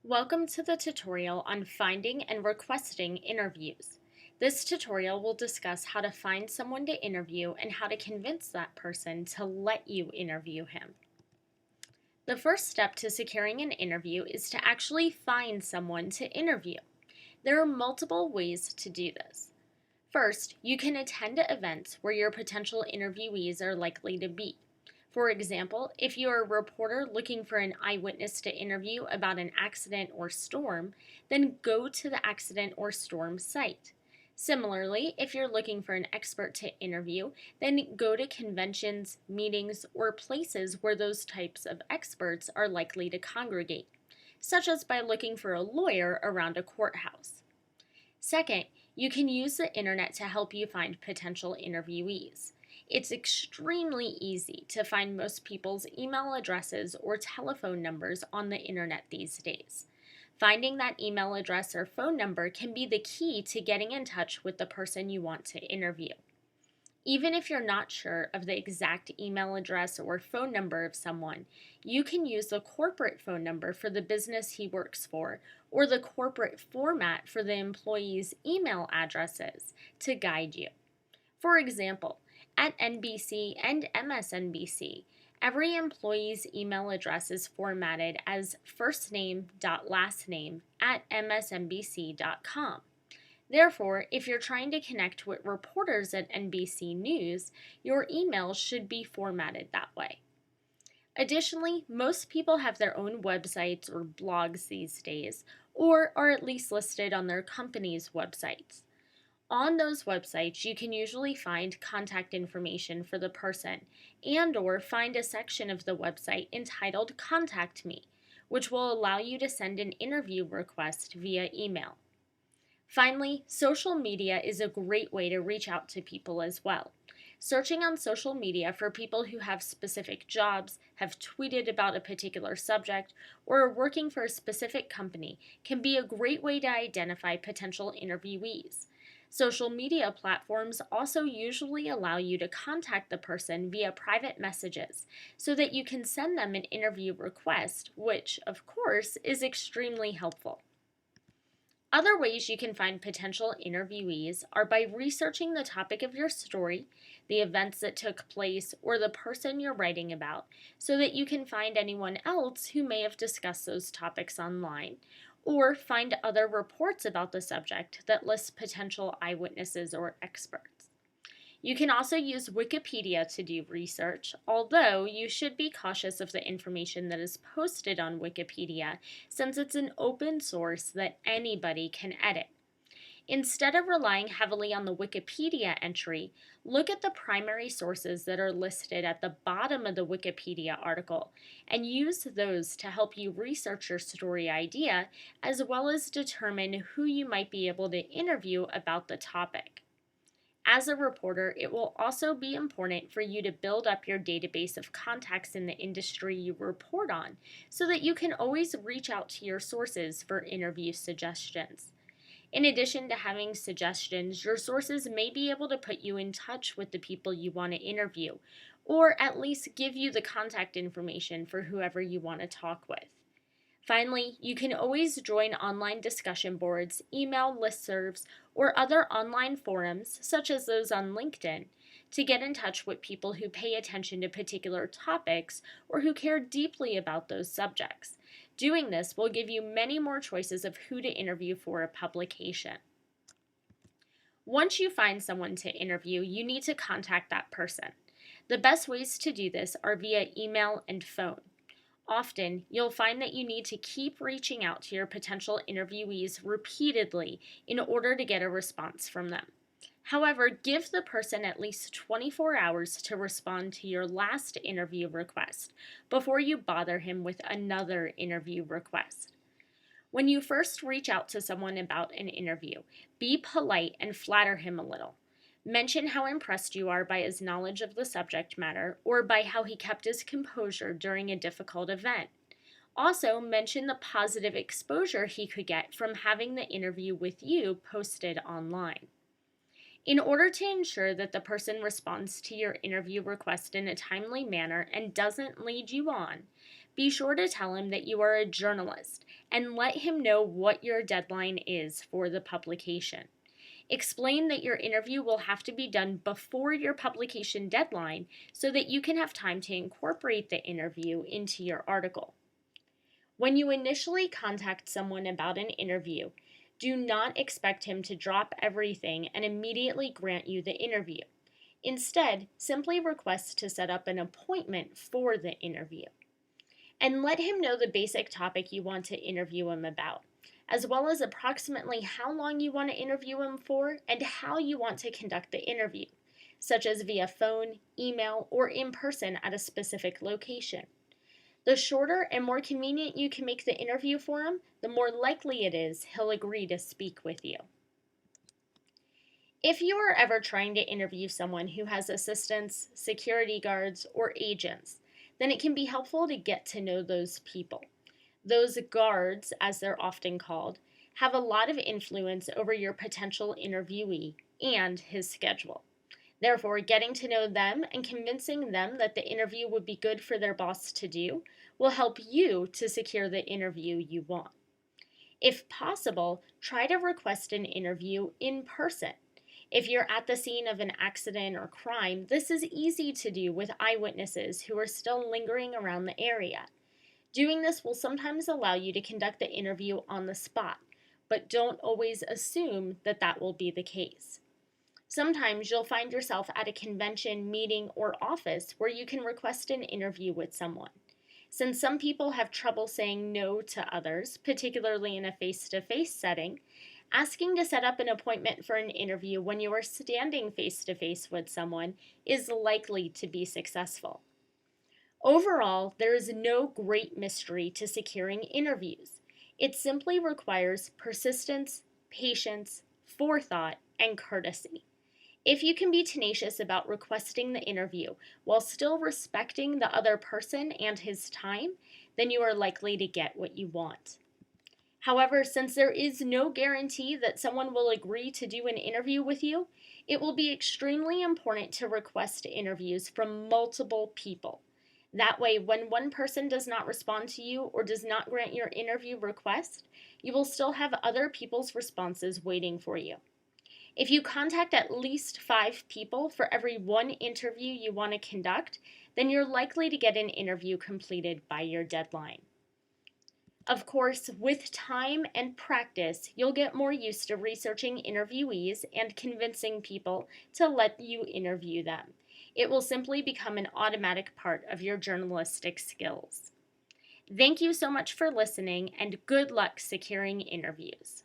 Welcome to the tutorial on finding and requesting interviews. This tutorial will discuss how to find someone to interview and how to convince that person to let you interview him. The first step to securing an interview is to actually find someone to interview. There are multiple ways to do this. First, you can attend events where your potential interviewees are likely to be. For example, if you're a reporter looking for an eyewitness to interview about an accident or storm, then go to the accident or storm site. Similarly, if you're looking for an expert to interview, then go to conventions, meetings, or places where those types of experts are likely to congregate, such as by looking for a lawyer around a courthouse. Second, you can use the internet to help you find potential interviewees. It's extremely easy to find most people's email addresses or telephone numbers on the internet these days. Finding that email address or phone number can be the key to getting in touch with the person you want to interview. Even if you're not sure of the exact email address or phone number of someone, you can use the corporate phone number for the business he works for or the corporate format for the employee's email addresses to guide you. For example, at NBC and MSNBC, every employee's email address is formatted as firstname.lastname@msnbc.com. Therefore, if you're trying to connect with reporters at NBC News, your email should be formatted that way. Additionally, most people have their own websites or blogs these days, or are at least listed on their company's websites. On those websites, you can usually find contact information for the person and/or find a section of the website entitled Contact Me, which will allow you to send an interview request via email. Finally, social media is a great way to reach out to people as well. Searching on social media for people who have specific jobs, have tweeted about a particular subject, or are working for a specific company can be a great way to identify potential interviewees. Social media platforms also usually allow you to contact the person via private messages so that you can send them an interview request, which, of course, is extremely helpful. Other ways you can find potential interviewees are by researching the topic of your story, the events that took place, or the person you're writing about, so that you can find anyone else who may have discussed those topics online, or find other reports about the subject that list potential eyewitnesses or experts. You can also use Wikipedia to do research, although you should be cautious of the information that is posted on Wikipedia since it's an open source that anybody can edit. Instead of relying heavily on the Wikipedia entry, look at the primary sources that are listed at the bottom of the Wikipedia article and use those to help you research your story idea as well as determine who you might be able to interview about the topic. As a reporter, it will also be important for you to build up your database of contacts in the industry you report on so that you can always reach out to your sources for interview suggestions. In addition to having suggestions, your sources may be able to put you in touch with the people you want to interview, or at least give you the contact information for whoever you want to talk with. Finally, you can always join online discussion boards, email listservs, or other online forums, such as those on LinkedIn, to get in touch with people who pay attention to particular topics or who care deeply about those subjects. Doing this will give you many more choices of who to interview for a publication. Once you find someone to interview, you need to contact that person. The best ways to do this are via email and phone. Often, you'll find that you need to keep reaching out to your potential interviewees repeatedly in order to get a response from them. However, give the person at least 24 hours to respond to your last interview request before you bother him with another interview request. When you first reach out to someone about an interview, be polite and flatter him a little. Mention how impressed you are by his knowledge of the subject matter or by how he kept his composure during a difficult event. Also, mention the positive exposure he could get from having the interview with you posted online. In order to ensure that the person responds to your interview request in a timely manner and doesn't lead you on, be sure to tell him that you are a journalist and let him know what your deadline is for the publication. Explain that your interview will have to be done before your publication deadline so that you can have time to incorporate the interview into your article. When you initially contact someone about an interview, do not expect him to drop everything and immediately grant you the interview. Instead, simply request to set up an appointment for the interview. And let him know the basic topic you want to interview him about, as well as approximately how long you want to interview him for and how you want to conduct the interview, such as via phone, email, or in person at a specific location. The shorter and more convenient you can make the interview for him, the more likely it is he'll agree to speak with you. If you are ever trying to interview someone who has assistants, security guards, or agents, then it can be helpful to get to know those people. Those guards, as they're often called, have a lot of influence over your potential interviewee and his schedule. Therefore, getting to know them and convincing them that the interview would be good for their boss to do will help you to secure the interview you want. If possible, try to request an interview in person. If you're at the scene of an accident or crime, this is easy to do with eyewitnesses who are still lingering around the area. Doing this will sometimes allow you to conduct the interview on the spot, but don't always assume that that will be the case. Sometimes you'll find yourself at a convention, meeting, or office where you can request an interview with someone. Since some people have trouble saying no to others, particularly in a face-to-face setting, asking to set up an appointment for an interview when you are standing face-to-face with someone is likely to be successful. Overall, there is no great mystery to securing interviews. It simply requires persistence, patience, forethought, and courtesy. If you can be tenacious about requesting the interview while still respecting the other person and his time, then you are likely to get what you want. However, since there is no guarantee that someone will agree to do an interview with you, it will be extremely important to request interviews from multiple people. That way, when one person does not respond to you or does not grant your interview request, you will still have other people's responses waiting for you. If you contact at least 5 people for every one interview you want to conduct, then you're likely to get an interview completed by your deadline. Of course, with time and practice, you'll get more used to researching interviewees and convincing people to let you interview them. It will simply become an automatic part of your journalistic skills. Thank you so much for listening, and good luck securing interviews.